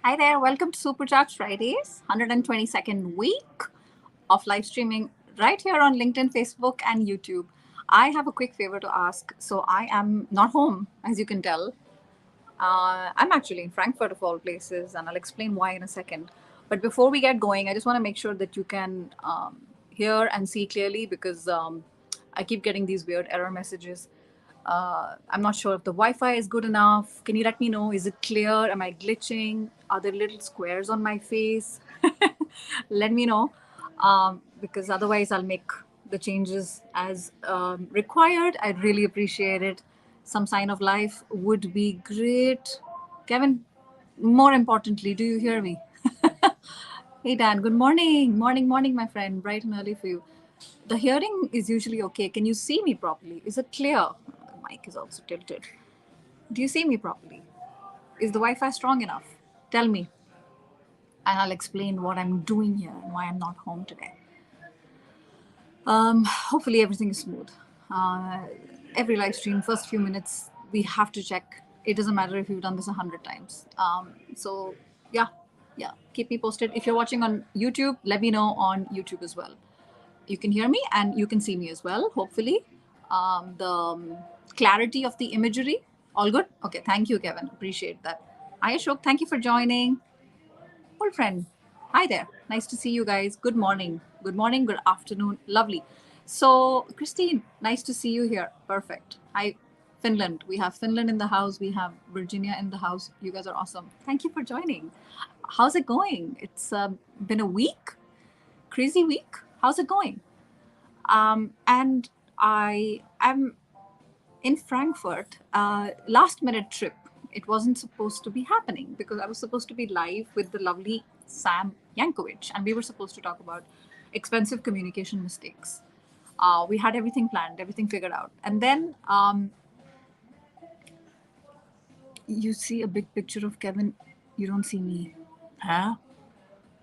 Hi there, welcome to Supercharged Fridays, 122nd week of live streaming right here on LinkedIn, Facebook, and YouTube. I have a quick favor to ask. So, I am not home, as you can tell. I'm actually in Frankfurt, of all places, and I'll explain why in a second. But before we get going, I just want to make sure that you can hear and see clearly because I keep getting these weird error messages. I'm not sure if the Wi-Fi is good enough. Can you let me know? Is it clear? Am I glitching? Are there little squares on my face? Let me know, because otherwise I'll make the changes as required. I'd really appreciate it. Some sign of life would be great. Kevin, more importantly, do you hear me? Hey Dan, good morning. Morning, my friend. Bright and early for you. The hearing is usually okay. Can you see me properly? Is it clear? The mic is also tilted. Do you see me properly? Is the Wi Fi strong enough? Tell me, and I'll explain what I'm doing here and why I'm not home today. Hopefully, everything is smooth. Uh, every live stream, first few minutes, we have to check. It doesn't matter if you've done this 100 times. So, yeah, yeah, keep me posted. If you're watching on YouTube, let me know on YouTube as well. You can hear me and you can see me as well, hopefully. The clarity of the imagery, all good? Okay, thank you, Kevin. Appreciate that. Hi, Ashok. Thank you for joining. Old friend. Hi there. Nice to see you guys. Good morning. Good morning. Good afternoon. Lovely. So, Christine, nice to see you here. Perfect. Hi, Finland. We have Finland in the house. We have Virginia in the house. You guys are awesome. Thank you for joining. How's it going? It's been a week, crazy week. How's it going? And I am in Frankfurt, last minute trip. It wasn't supposed to be happening because I was supposed to be live with the lovely Sam Yankovic, and we were supposed to talk about expensive communication mistakes. We had everything planned, everything figured out. And then you see a big picture of Kevin, you don't see me. Huh?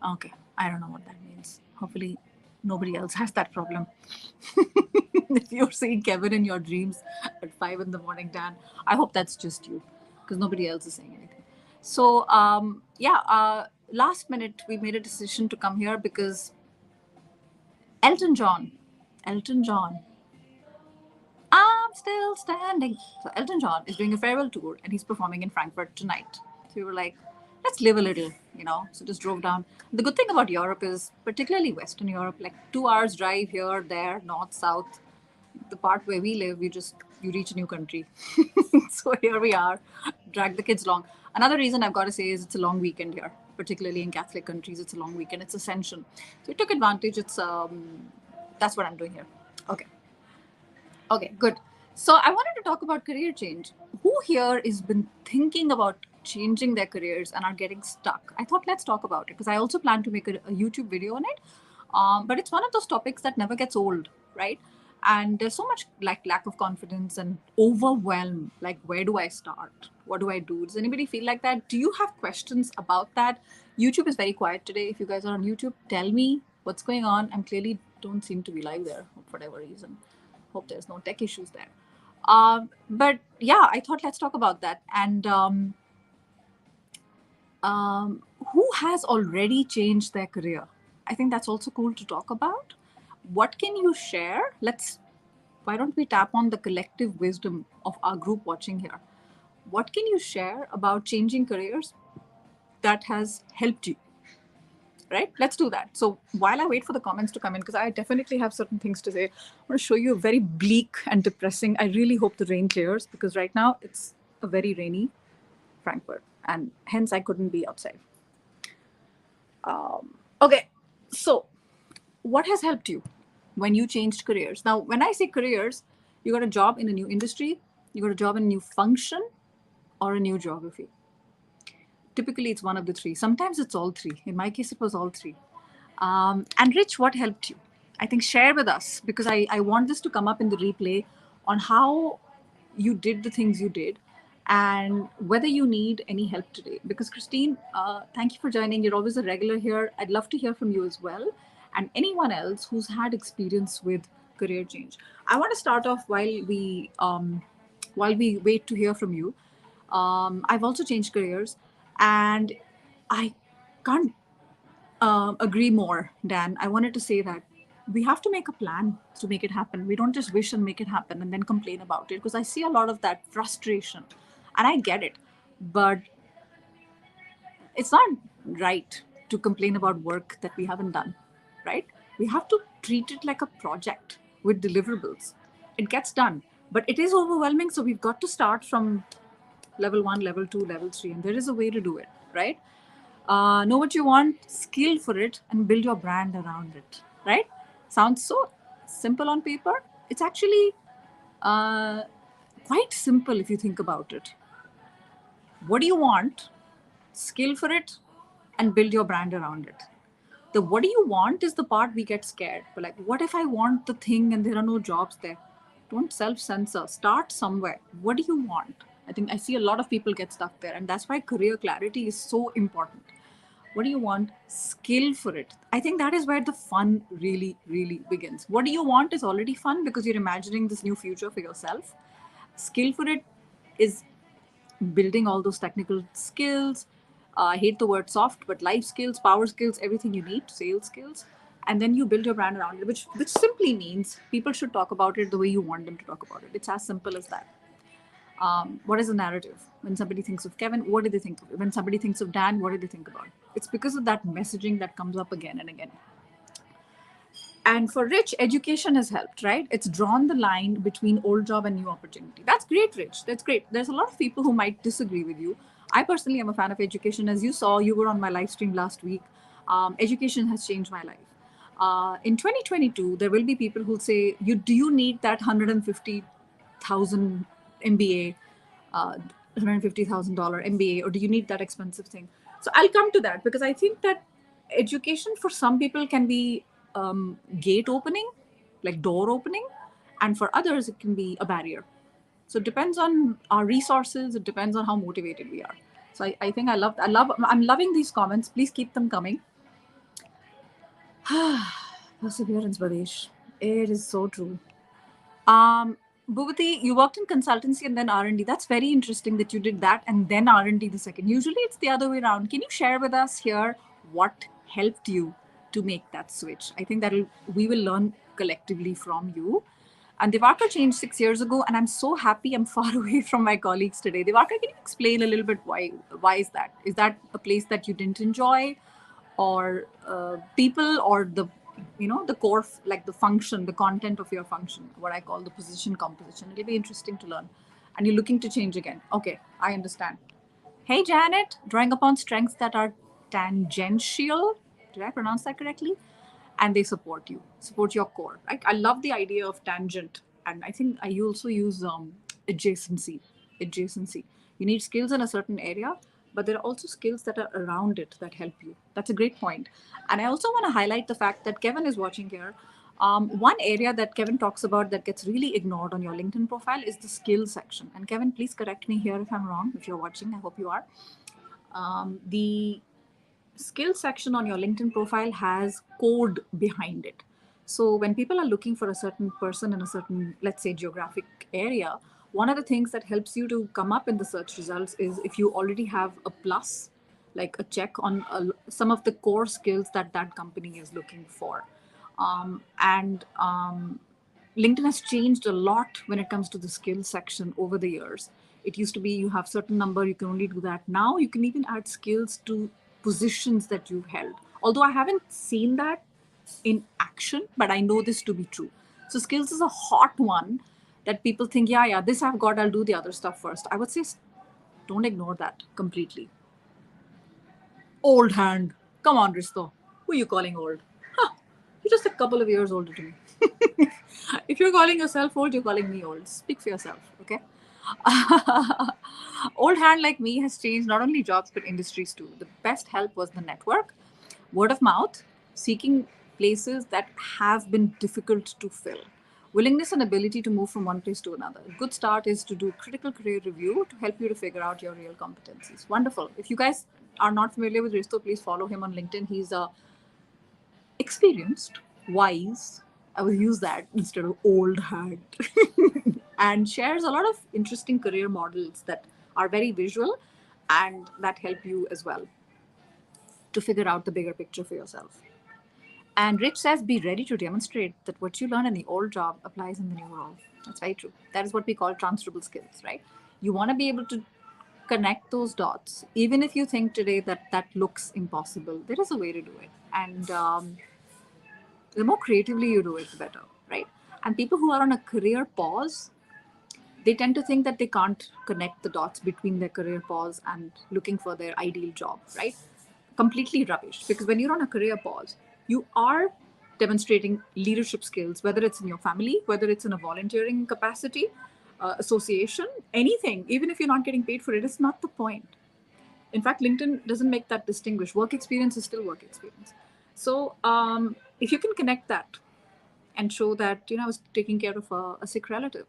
Okay, I don't know what that means. Hopefully, nobody else has that problem. If you're seeing Kevin in your dreams at 5 in the morning, Dan, I hope that's just you because nobody else is saying anything. So, yeah, last minute we made a decision to come here because Elton John, Elton John, I'm still standing. So, Elton John is doing a farewell tour and he's performing in Frankfurt tonight. So, we were like, let's live a little. So, just drove down. The good thing about Europe is, particularly Western Europe, like 2 hours drive here, there, north, south. The part where we live, you reach a new country. So here we are, drag the kids along. Another reason I've got to say is it's a long weekend here, particularly in Catholic countries. It's a long weekend. It's Ascension, so we took advantage. That's what I'm doing here. Okay, okay, good. So I wanted to talk about career change. Who here has been thinking about changing their careers and are getting stuck? I thought let's talk about it because I also plan to make a YouTube video on it. But it's one of those topics that never gets old, right? And there's so much like lack of confidence and overwhelm. Like, where do I start? What do I do? Does anybody feel like that? Do you have questions about that? YouTube is very quiet today. If you guys are on YouTube, tell me what's going on. I'm clearly don't seem to be live there for whatever reason. Hope there's no tech issues there. But yeah, I thought let's talk about that. And who has already changed their career? I think that's also cool to talk about. What can you share? Why don't we tap on the collective wisdom of our group watching here? What can you share about changing careers that has helped you? Right? Let's do that. So while I wait for the comments to come in, because I definitely have certain things to say, I want to show you a very bleak and depressing. I really hope the rain clears because right now it's a very rainy Frankfurt, and hence I couldn't be outside. Okay, so what has helped you when you changed careers? Now, when I say careers, you got a job in a new industry, you got a job in a new function, or a new geography. Typically, it's one of the three. Sometimes it's all three. In my case, it was all three. And Rich, what helped you? I think share with us because I want this to come up in the replay on how you did the things you did and whether you need any help today. Because Christine, thank you for joining. You're always a regular here. I'd love to hear from you as well. And anyone else who's had experience with career change. I want to start off while we wait to hear from you. I've also changed careers, and I can't agree more, Dan. I wanted to say that we have to make a plan to make it happen. We don't just wish and make it happen and then complain about it, because I see a lot of that frustration and I get it. But it's not right to complain about work that we haven't done, right? We have to treat it like a project with deliverables. It gets done, but it is overwhelming. So we've got to start from level one, level two, level three, and there is a way to do it, right? Know what you want, skill for it, and build your brand around it, right? Sounds so simple on paper. It's actually uh, quite simple if you think about it. What do you want? Skill for it, and build your brand around it. The what do you want is the part we get scared. But like, what if I want the thing and there are no jobs there? Don't self censor. Start somewhere. What do you want? I think I see a lot of people get stuck there. And that's why career clarity is so important. What do you want? Skill for it. I think that is where the fun really, really begins. What do you want is already fun because you're imagining this new future for yourself. Skill for it is building all those technical skills. I hate the word soft, but life skills, power skills, everything you need, sales skills. And then you build your brand around it, which simply means people should talk about it the way you want them to talk about it. It's as simple as that. What is the narrative? When somebody thinks of Kevin, what do they think of? When somebody thinks of Dan, what do they think about? It's because of that messaging that comes up again and again. And for Rich, education has helped, right? It's drawn the line between old job and new opportunity. That's great, Rich. That's great. There's a lot of people who might disagree with you. I personally am a fan of education. As you saw, you were on my live stream last week. Education has changed my life. In 2022, there will be people who'll say, do you need that 150,000 MBA, $150,000 MBA, or do you need that expensive thing? So I'll come to that because I think that education for some people can be gate opening, like door opening, and for others it can be a barrier. So it depends on our resources. It depends on how motivated we are. So I think I'm loving these comments. Please keep them coming. Perseverance, Badesh. It is so true. Bhuvati, you worked in consultancy and then R&D. That's very interesting that you did that and then R&D the second. Usually it's the other way around. Can you share with us here what helped you to make that switch? I think that we will learn collectively from you. And Divarkar changed 6 years ago, and I'm so happy I'm far away from my colleagues today. Divarkar, can you explain a little bit why is that? Is that a place that you didn't enjoy, or people, or the core, like the function, the content of your function, what I call the position composition? It'll be interesting to learn. And you're looking to change again. Okay, I understand. Hey, Janet, drawing upon strengths that are tangential. Did I pronounce that correctly? And they support your core. Right? I love the idea of tangent. And I think I also use adjacency. Adjacency. You need skills in a certain area, but there are also skills that are around it that help you. That's a great point. And I also want to highlight the fact that Kevin is watching here. One area that Kevin talks about that gets really ignored on your LinkedIn profile is the skills section. And Kevin, please correct me here if I'm wrong. If you're watching, I hope you are. The skill section on your LinkedIn profile has code behind it. So when people are looking for a certain person in a certain, let's say, geographic area, one of the things that helps you to come up in the search results is if you already have a plus, like a check on some of the core skills that that company is looking for. And LinkedIn has changed a lot when it comes to the skills section over the years. It used to be you have certain number, you can only do that. Now you can even add skills to positions that you've held. Although I haven't seen that in action, but I know this to be true. So skills is a hot one that people think, yeah, this I've got, I'll do the other stuff first. I would say don't ignore that completely. Old hand. Come on, Risto. Who are you calling old? Huh. You're just a couple of years older to me. If you're calling yourself old, you're calling me old. Speak for yourself, okay? Old hand like me has changed not only jobs but industries too. The best help was the network, word of mouth, seeking places that have been difficult to fill. Willingness and ability to move from one place to another. A good start is to do critical career review to help you to figure out your real competencies. Wonderful. If you guys are not familiar with Risto, please follow him on LinkedIn. He's experienced, wise. I will use that instead of old hat. And shares a lot of interesting career models that are very visual and that help you as well. to figure out the bigger picture for yourself. And Rich says, be ready to demonstrate that what you learn in the old job applies in the new role. That's very true. That is what we call transferable skills, right? You want to be able to connect those dots, even if you think today that that looks impossible. There is a way to do it. And the more creatively you do it, the better, right? And people who are on a career pause, they tend to think that they can't connect the dots between their career pause and looking for their ideal job, right? Completely rubbish. Because when you're on a career pause, you are demonstrating leadership skills, whether it's in your family, whether it's in a volunteering capacity, association, anything, even if you're not getting paid for it, it's not the point. In fact, LinkedIn doesn't make that distinguish. Work experience is still work experience. So if you can connect that and show that, I was taking care of a sick relative,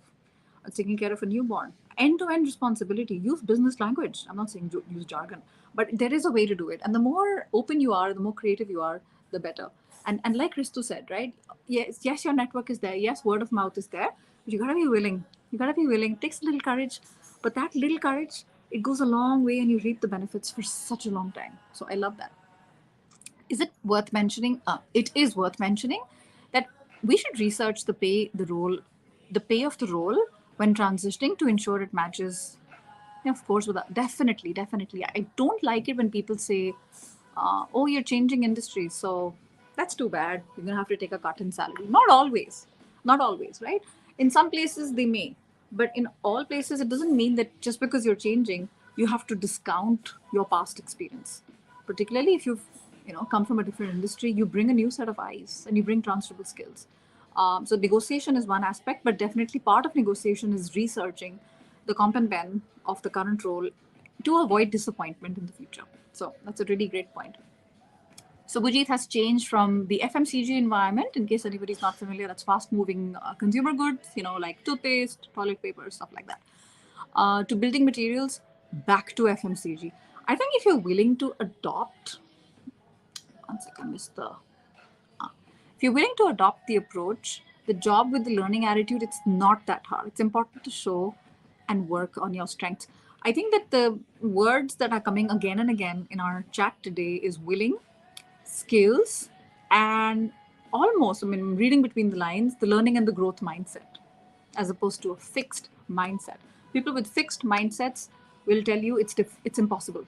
I was taking care of a newborn, end-to-end responsibility, use business language. I'm not saying use jargon, but there is a way to do it. And the more open you are, the more creative you are, the better. And like Ristu said, right? Yes, your network is there. Yes, word of mouth is there. But you gotta be willing. You gotta be willing. It takes a little courage. But that little courage, it goes a long way and you reap the benefits for such a long time. So I love that. Is it worth mentioning? It is worth mentioning that we should research the pay of the role when transitioning to ensure it matches. Of course, definitely. I don't like it when people say, "Oh, you're changing industries, so that's too bad. You're gonna have to take a cut in salary." Not always, right? In some places they may, but in all places it doesn't mean that just because you're changing, you have to discount your past experience. Particularly if you've come from a different industry, you bring a new set of eyes and you bring transferable skills. So negotiation is one aspect, but definitely part of negotiation is researching the comp and ben of the current role to avoid disappointment in the future. So that's a really great point. So Bujit has changed from the FMCG environment, in case anybody's not familiar, that's fast-moving consumer goods, like toothpaste, toilet paper, stuff like that, to building materials, back to FMCG. I think if you're willing to adopt, one second, Mr. If you're willing to adopt the approach, the job with the learning attitude, it's not that hard. It's important to show and work on your strengths. I think that the words that are coming again and again in our chat today is willing, skills, and almost, reading between the lines, the learning and the growth mindset, as opposed to a fixed mindset. People with fixed mindsets will tell you it's impossible.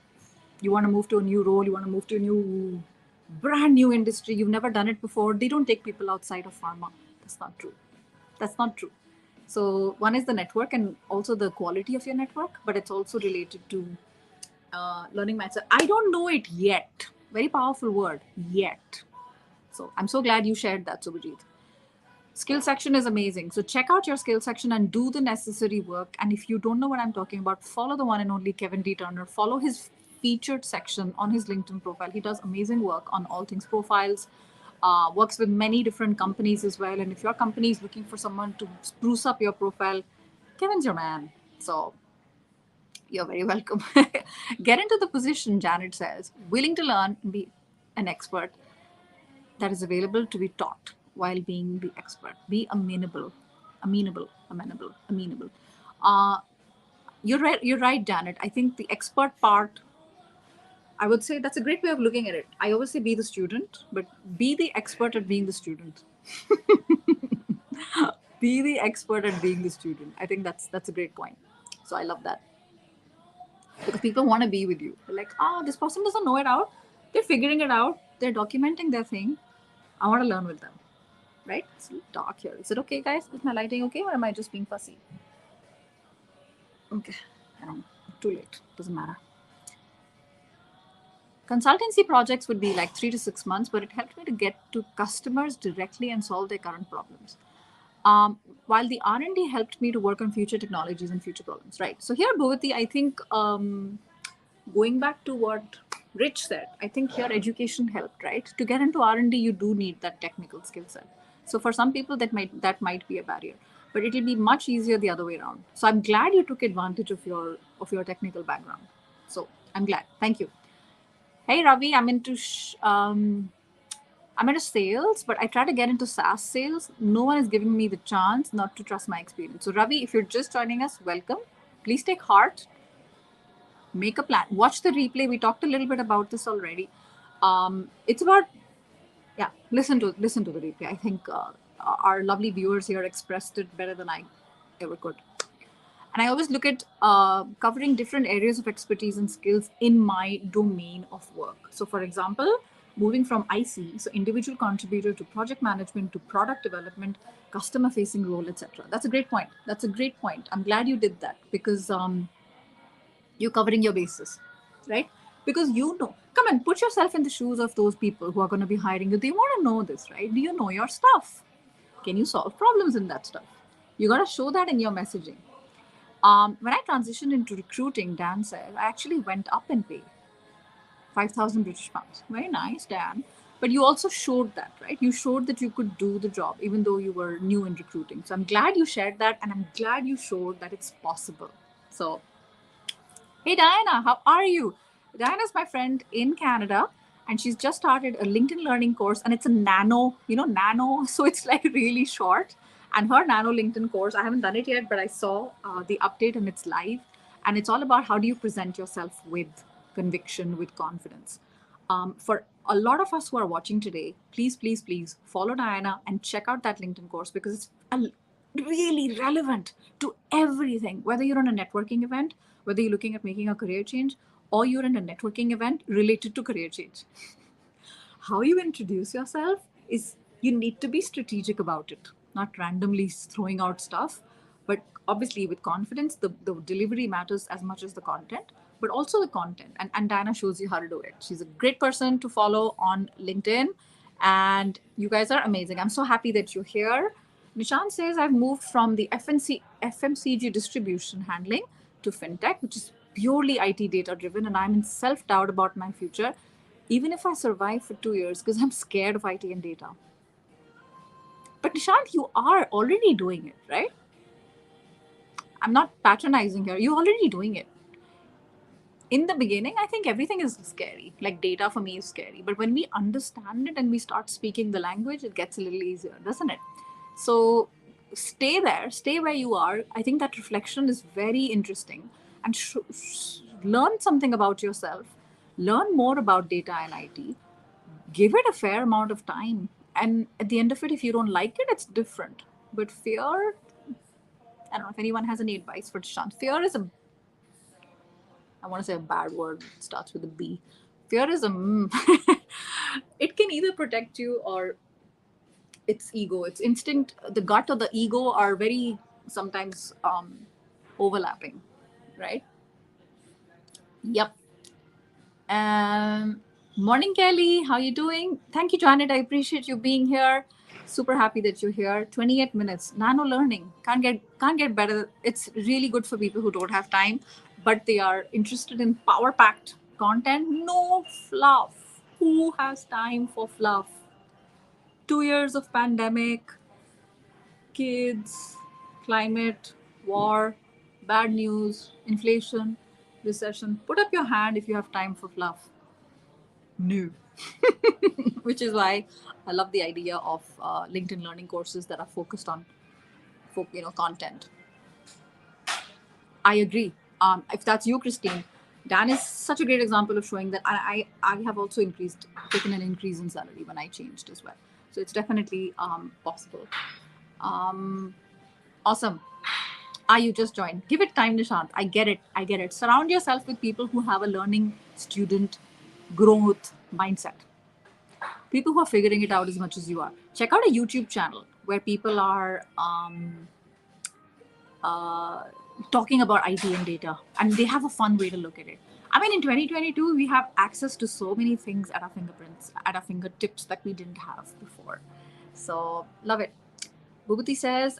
You want to move to a new role, you want to move to a new brand new industry, you've never done it before. They don't take people outside of pharma. That's not true. So one is the network and also the quality of your network, but it's also related to learning mindset. I don't know it yet. Very powerful word, yet. So I'm so glad you shared that, Subhajit. Skill section is amazing. So check out your skill section and do the necessary work. And if you don't know what I'm talking about, follow the one and only Kevin D. Turner. Follow his featured section on his LinkedIn profile. He does amazing work on all things profiles, works with many different companies as well. And if your company is looking for someone to spruce up your profile, Kevin's your man. So you're very welcome. Get into the position, Janet says, willing to learn, be an expert that is available to be taught while being the expert. Be amenable. You're right, Janet. I think the expert part, I would say that's a great way of looking at it. I always say be the student, but be the expert at being the student. Be the expert at being the student. I think that's a great point. So I love that. Because people want to be with you. They're like, this person doesn't know it out. They're figuring it out. They're documenting their thing. I want to learn with them. Right? It's a little dark here. Is it okay, guys? Is my lighting okay, or am I just being fussy? Okay. I don't know. Too late. Doesn't matter. Consultancy projects would be like 3 to 6 months, but it helped me to get to customers directly and solve their current problems. While the R&D helped me to work on future technologies and future problems, right? So here, Bhavati, I think going back to what Rich said, I think here education helped, right? To get into R&D, you do need that technical skill set. So for some people, that might be a barrier, but it'll be much easier the other way around. So I'm glad you took advantage of your technical background. So I'm glad. Thank you. Hey Ravi, I'm into sales, but I try to get into SaaS sales. No one is giving me the chance not to trust my experience. So Ravi, if you're just joining us, welcome. Please take heart. Make a plan. Watch the replay. We talked a little bit about this already. It's about, yeah, listen to the replay. I think our lovely viewers here expressed it better than I ever could. And I always look at covering different areas of expertise and skills in my domain of work. So, for example, moving from IC, so individual contributor, to project management, to product development, customer facing role, etc. That's a great point. That's a great point. I'm glad you did that, because you're covering your bases, right? Because you know, come on, put yourself in the shoes of those people who are going to be hiring you. They want to know this, right? Do you know your stuff? Can you solve problems in that stuff? You got to show that in your messaging. When I transitioned into recruiting, Dan said, I actually went up in pay, 5,000 British pounds. Very nice, Dan. But you also showed that, right? You showed that you could do the job, even though you were new in recruiting. So I'm glad you shared that, and I'm glad you showed that it's possible. So, hey, Diana, how are you? Diana's my friend in Canada, and she's just started a LinkedIn learning course, and it's a nano, nano. So it's like really short. And her nano LinkedIn course, I haven't done it yet, but I saw the update and it's live. And it's all about how do you present yourself with conviction, with confidence. For a lot of us who are watching today, please, please, please follow Diana and check out that LinkedIn course, because it's really relevant to everything, whether you're on a networking event, whether you're looking at making a career change, or you're in a networking event related to career change. How you introduce yourself is, you need to be strategic about it, not randomly throwing out stuff, but obviously with confidence. The delivery matters as much as the content, but also the content. And Diana shows you how to do it. She's a great person to follow on LinkedIn, and you guys are amazing. I'm so happy that you're here. Nishan says, I've moved from the FMCG distribution handling to fintech, which is purely IT data driven, and I'm in self doubt about my future, even if I survive for 2 years, because I'm scared of IT and data. But Nishant, you are already doing it, right? I'm not patronizing here. You're already doing it. In the beginning, I think everything is scary. Like data for me is scary. But when we understand it and we start speaking the language, it gets a little easier, doesn't it? So stay there, stay where you are. I think that reflection is very interesting. And learn something about yourself, learn more about data and IT, give it a fair amount of time. And at the end of it, if you don't like it, it's different. But fear, I don't know if anyone has any advice for Shant. Fear is a, I want to say a bad word, it starts with a B. Fear is a, it can either protect you or it's ego, it's instinct. The gut or the ego are very sometimes overlapping, right? Yep. Morning, Kelly. How you doing? Thank you, Janet. I appreciate you being here. Super happy that you're here. 28 minutes. Nano learning. Can't get better. It's really good for people who don't have time, but they are interested in power packed content. No fluff. Who has time for fluff? 2 years of pandemic, kids, climate, war, bad news, inflation, recession. Put up your hand if you have time for fluff. No. Which is why I love the idea of LinkedIn learning courses that are focused on content. I agree. If that's you, Christine, Dan is such a great example of showing that I have also taken an increase in salary when I changed as well. So it's definitely possible. Awesome. You just joined. Give it time, Nishant. I get it. Surround yourself with people who have a learning, student, growth mindset. People who are figuring it out as much as you are. Check out a YouTube channel where people are talking about IT and data, and they have a fun way to look at it. I mean, in 2022, we have access to so many things at our fingertips that we didn't have before. So, love it. Bhuguti says,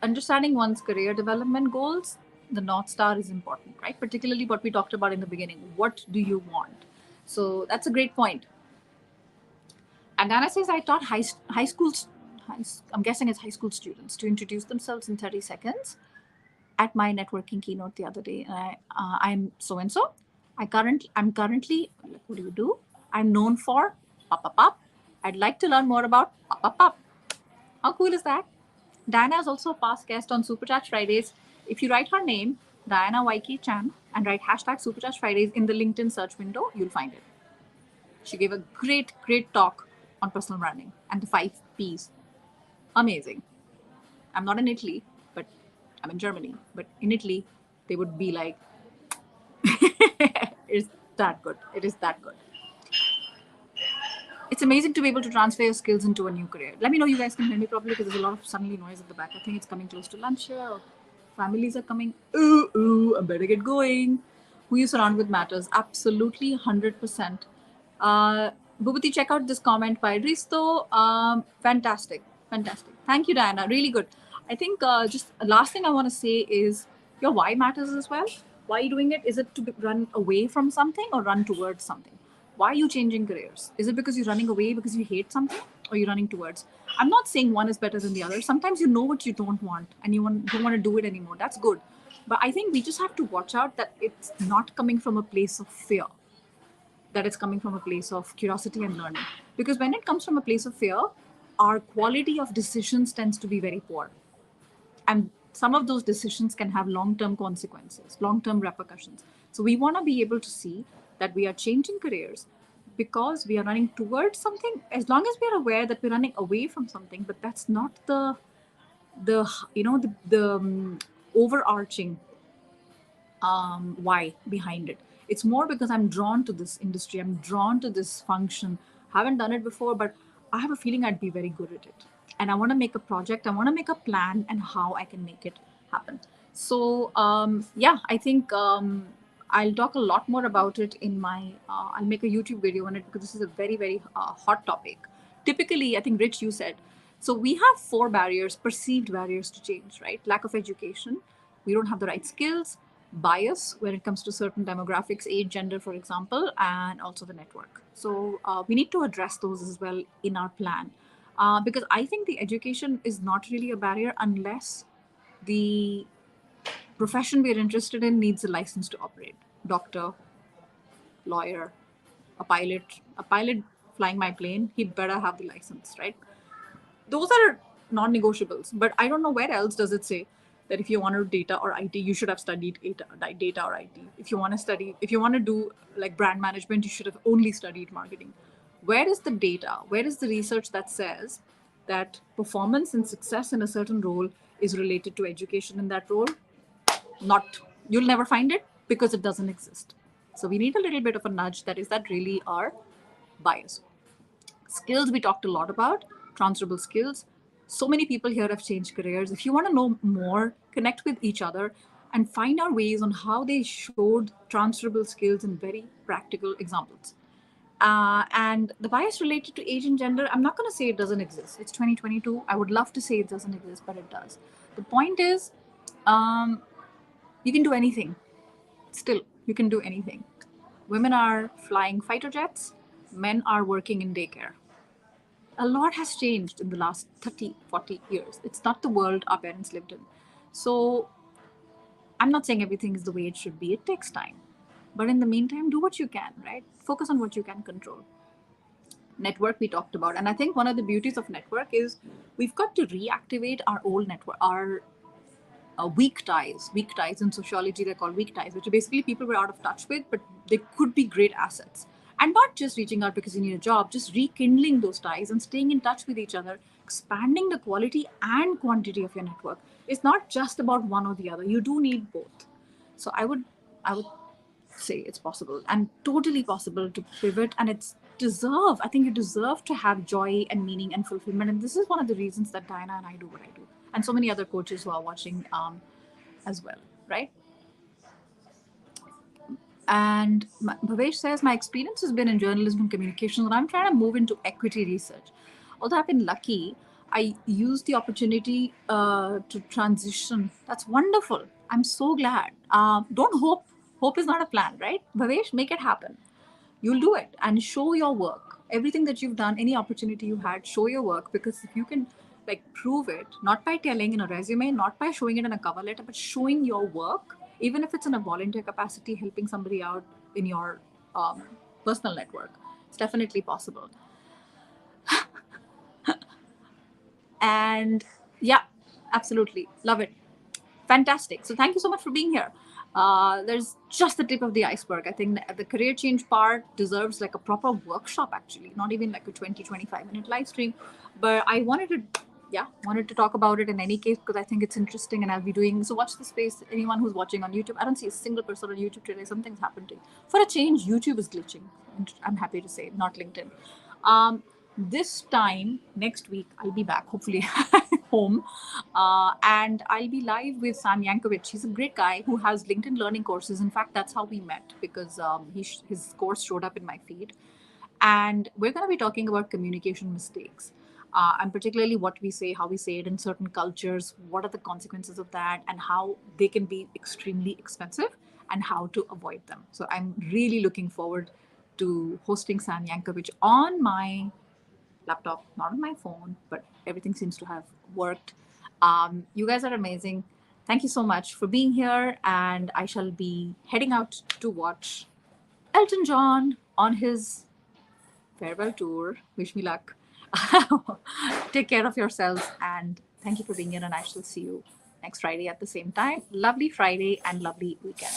understanding one's career development goals, the North Star is important, right? Particularly what we talked about in the beginning. What do you want? So, that's a great point. And Anna says, I taught high school, I'm guessing it's high school students, to introduce themselves in 30 seconds at my networking keynote the other day. And I'm so and so. I'm currently, what do you do? I'm known for pop, pop, pop. I'd like to learn more about pop, pop, pop. How cool is that? Diana is also a past guest on Supercharge Fridays. If you write her name, Diana Waiki Chan, and write hashtag Supercharge Fridays in the LinkedIn search window, you'll find it. She gave a great talk on personal branding and the 5 Ps. Amazing. I'm not in Italy, but I'm in Germany. But in Italy, they would be like, it's that good. It is that good. It's amazing to be able to transfer your skills into a new career. Let me know you guys can hear me properly because there's a lot of suddenly noise at the back. I think it's coming close to lunch here. Or families are coming. I better get going. Who you surround with matters. Absolutely 100%. Bhupati, check out this comment by Risto. Fantastic. Fantastic. Thank you, Diana. Really good. I think just last thing I want to say is your why matters as well. Why are you doing it? Is it to run away from something or run towards something? Why are you changing careers? Is it because you're running away because you hate something, or you're running towards? I'm not saying one is better than the other. Sometimes you know what you don't want and don't want to do it anymore. That's good. But I think we just have to watch out that it's not coming from a place of fear, that it's coming from a place of curiosity and learning. Because when it comes from a place of fear, our quality of decisions tends to be very poor. And some of those decisions can have long-term consequences, long-term repercussions. So we want to be able to see that we are changing careers because we are running towards something, as long as we are aware that we're running away from something, but that's not the overarching why behind it. It's more because I'm drawn to this industry, I'm drawn to this function. Haven't done it before, but I have a feeling I'd be very good at it. And I want to make a project, I want to make a plan and how I can make it happen. So, yeah, I think I'll talk a lot more about it in my, I'll make a YouTube video on it because this is a very hot topic. Typically, I think, Rich, you said, so we have 4 barriers, perceived barriers to change, right? Lack of education, we don't have the right skills, bias when it comes to certain demographics, age, gender, for example, and also the network. So we need to address those as well in our plan. Because I think the education is not really a barrier unless the profession we're interested in needs a license to operate. Doctor, lawyer, a pilot flying my plane, he better have the license, right? Those are non-negotiables. But I don't know where else does it say that if you want to do data or IT, you should have studied data or IT. If you want to do like brand management, you should have only studied marketing. Where is the data? Where is the research that says that performance and success in a certain role is related to education in that role? Not, you'll never find it because it doesn't exist. So we need a little bit of a nudge. That really our bias. Skills we talked a lot about, transferable skills. So many people here have changed careers. If you want to know more, connect with each other and find out ways on how they showed transferable skills in very practical examples. And the bias related to age and gender, I'm not going to say it doesn't exist. It's 2022. I would love to say it doesn't exist, but it does. The point is, you can do anything. Still, you can do anything. Women are flying fighter jets, men are working in daycare. A lot has changed in the last 30, 40 years. It's not the world our parents lived in. So I'm not saying everything is the way it should be. It takes time. But in the meantime, do what you can, right? Focus on what you can control. Network we talked about. And I think one of the beauties of network is we've got to reactivate our old network, our weak ties. Weak ties in sociology, they're called weak ties, which are basically people we're out of touch with, but they could be great assets. And not just reaching out because you need a job, just rekindling those ties and staying in touch with each other, expanding the quality and quantity of your network. It's not just about one or the other. You do need both. So I would say it's possible and totally possible to pivot, and I think you deserve to have joy and meaning and fulfillment. And this is one of the reasons that Diana and I do what I do, and so many other coaches who are watching as well, right? And Bhavesh says, my experience has been in journalism and communications, and I'm trying to move into equity research. Although I've been lucky, I used the opportunity to transition. That's wonderful. I'm so glad. Don't hope. Hope is not a plan, right? Bhavesh, make it happen. You'll do it and show your work. Everything that you've done, any opportunity you had, show your work, because if you can like prove it, not by telling in a resume, not by showing it in a cover letter, but showing your work, even if it's in a volunteer capacity, helping somebody out in your personal network, it's definitely possible. And yeah, absolutely love it. Fantastic. So thank you so much for being here. There's just the tip of the iceberg. I think the career change part deserves like a proper workshop, actually, not even like a 20-25 minute live stream. But I wanted to, yeah, wanted to talk about it in any case because I think it's interesting and I'll be doing so. Watch the space. Anyone who's watching on YouTube, I don't see a single person on YouTube today. Something's happened to you. For a change, YouTube is glitching. I'm happy to say, not LinkedIn. This time next week, I'll be back, hopefully home, and I'll be live with Sam Yankovic. He's a great guy who has LinkedIn learning courses. In fact, that's how we met because his course showed up in my feed, and we're going to be talking about communication mistakes. And particularly what we say, how we say it in certain cultures, what are the consequences of that, and how they can be extremely expensive, and how to avoid them. So I'm really looking forward to hosting Sam Yankovic on my laptop, not on my phone, but everything seems to have worked. You guys are amazing. Thank you so much for being here. And I shall be heading out to watch Elton John on his farewell tour. Wish me luck. Take care of yourselves. And thank you for being here. And I shall see you next Friday at the same time. Lovely Friday and lovely weekend.